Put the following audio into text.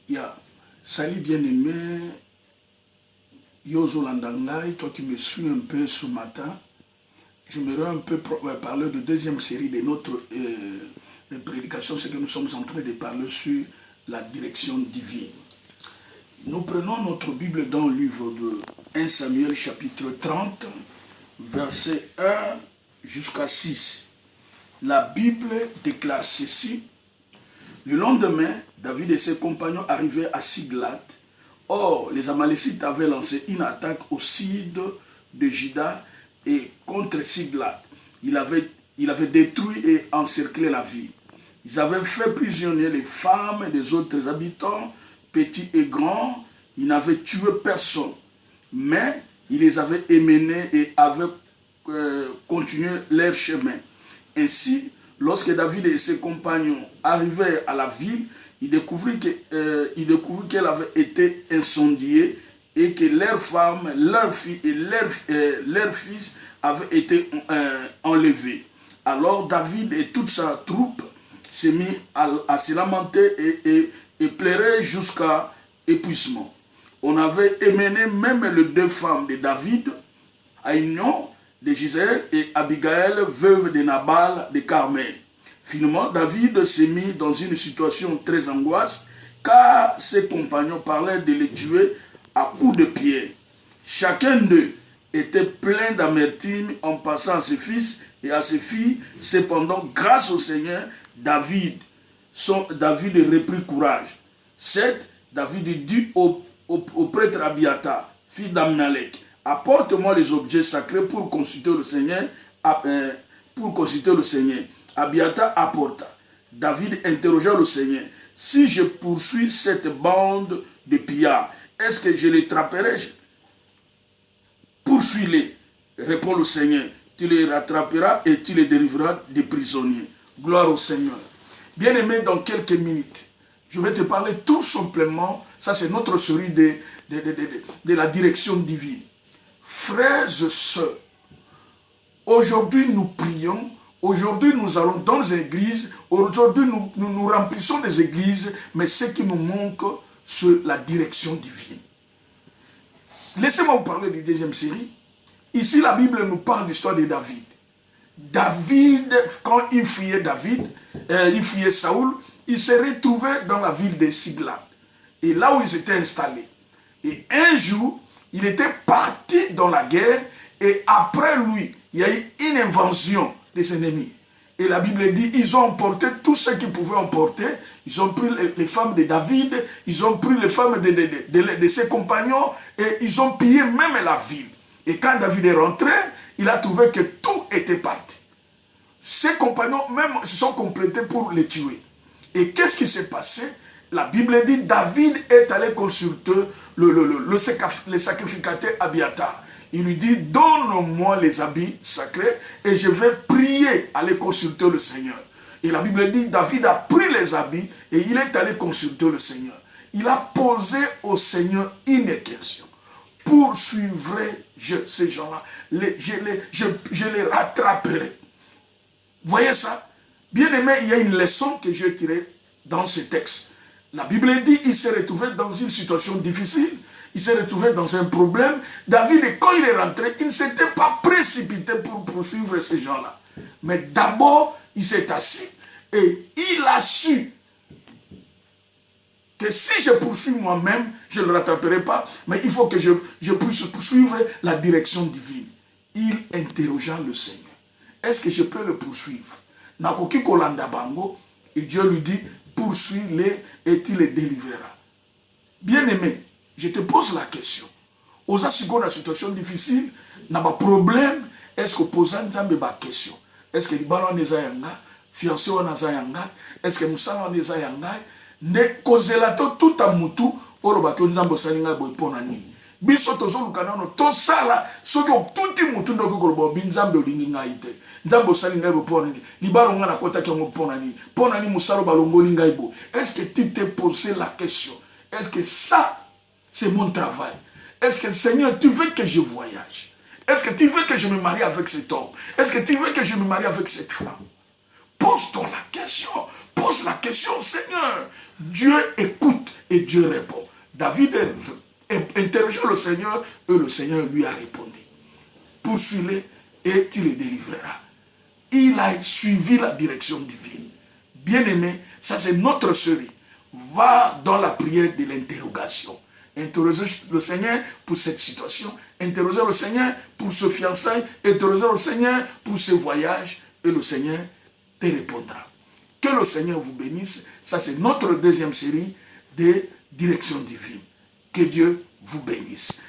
Yeah. Salut bien-aimé, Yozo Landangai, toi qui me suis un peu ce matin, j'aimerais un peu parler de deuxième série de notre prédication, c'est que nous sommes en train de parler sur la direction divine. Nous prenons notre Bible dans le livre de 1 Samuel chapitre 30, verset 1 jusqu'à 6. La Bible déclare ceci. Le lendemain, David et ses compagnons arrivaient à Siglag. Or, les Amalécites avaient lancé une attaque au sud de Juda et contre Siglag. Il avait détruit et encerclé la ville. Ils avaient fait prisonnier les femmes des autres habitants, petits et grands. Ils n'avaient tué personne, mais ils les avaient émenés et avaient continué leur chemin. Ainsi, lorsque David et ses compagnons arrivaient à la ville, ils découvrirent qu'elle avait été incendiée et que leurs femmes, leurs filles et leurs fils avaient été enlevés. Alors David et toute sa troupe s'est mis à se lamenter et pleurer jusqu'à épuisement. On avait émené même les deux femmes de David, Aïnion de Gisèle et Abigail, veuve de Nabal de Carmel. Finalement, David s'est mis dans une situation très angoisse car ses compagnons parlaient de les tuer à coups de pierre. Chacun d'eux était plein d'amertume en passant à ses fils et à ses filles. Cependant, grâce au Seigneur, David reprit courage. 7. David dit au prêtre Abiathar, fils d'Amnalek, apporte-moi les objets sacrés pour consulter le Seigneur. Abiathar apporta. David interrogea le Seigneur. Si je poursuis cette bande de pillards, est-ce que je les attraperai? Poursuis-les, répond le Seigneur. Tu les rattraperas et tu les délivreras des prisonniers. Gloire au Seigneur. Bien-aimé, dans quelques minutes, je vais te parler tout simplement, ça c'est notre série de la direction divine. Frères et sœurs, aujourd'hui nous prions, aujourd'hui nous allons dans les églises, aujourd'hui nous remplissons des églises, mais ce qui nous manque, c'est la direction divine. Laissez-moi vous parler de la deuxième série. Ici la Bible nous parle de l'histoire de David. David, quand il fuyait Saoul, il s'est retrouvé dans la ville de Siglag. Et là où il s'était installé. Et un jour, il était parti dans la guerre et après lui, il y a eu une invasion des ennemis. Et la Bible dit, ils ont emporté tout ce qu'ils pouvaient emporter. Ils ont pris les femmes de David, ils ont pris les femmes de ses compagnons et ils ont pillé même la ville. Et quand David est rentré, il a trouvé que tout était parti. Ses compagnons même se sont complétés pour les tuer. Et qu'est-ce qui s'est passé? La Bible dit, David est allé consulter le sacrificateur Abiathar. Il lui dit, donne-moi les habits sacrés et je vais prier, aller consulter le Seigneur. Et la Bible dit, David a pris les habits et il est allé consulter le Seigneur. Il a posé au Seigneur une question. Poursuivrai-je ces gens-là? Je les rattraperai. Voyez ça? Bien aimé, il y a une leçon que j'ai tirée dans ce texte. La Bible dit qu'il s'est retrouvé dans une situation difficile. Il s'est retrouvé dans un problème. David, quand il est rentré, il ne s'était pas précipité pour poursuivre ces gens-là. Mais d'abord, il s'est assis et il a su que si je poursuis moi-même, je ne le rattraperai pas, mais il faut que je puisse poursuivre la direction divine. Il interrogea le Seigneur. Est-ce que je peux le poursuivre? Nakoki kolanda bango, et Dieu lui dit, poursuis-les et tu les délivreras. Bien-aimé, je te pose la question. Osa siko na situation difficile, na ba problème, est-ce que posa nzambe ba question? Est-ce que libala wana eza yanga, fiancé wana eza yanga, est-ce que musala wana eza yanga? Ne kozela to tout a mutu, oloba ke nzambe salinga boy pona nini. Biso tozoluka nano to sala soki tuti mutu ndoko koloba binzambe olingi ngai te. Nzambe salinga boy pona nini. Libala nga na kota ke ngo pona nini. Pona ni musalo balongoli ngai bo. Est-ce que tu t'es posé la question? Est-ce que ça c'est mon travail? Est-ce que Seigneur, tu veux que je voyage? Est-ce que tu veux que je me marie avec cet homme? Est-ce que tu veux que je me marie avec cette femme? Pose-toi la question. Pose la question, Seigneur. Dieu écoute Et Dieu répond. David interrogeait le Seigneur et le Seigneur lui a répondu. Poursuis-le et tu le délivreras. Il a suivi la direction divine. Bien-aimé, ça c'est notre série. Va dans la prière de l'interrogation. Interrogez le Seigneur pour cette situation. Interrogez le Seigneur pour ce fiançailles. Interrogez le Seigneur pour ce voyage. Et le Seigneur te répondra. Que le Seigneur vous bénisse. Ça c'est notre deuxième série de direction divine. Que Dieu vous bénisse.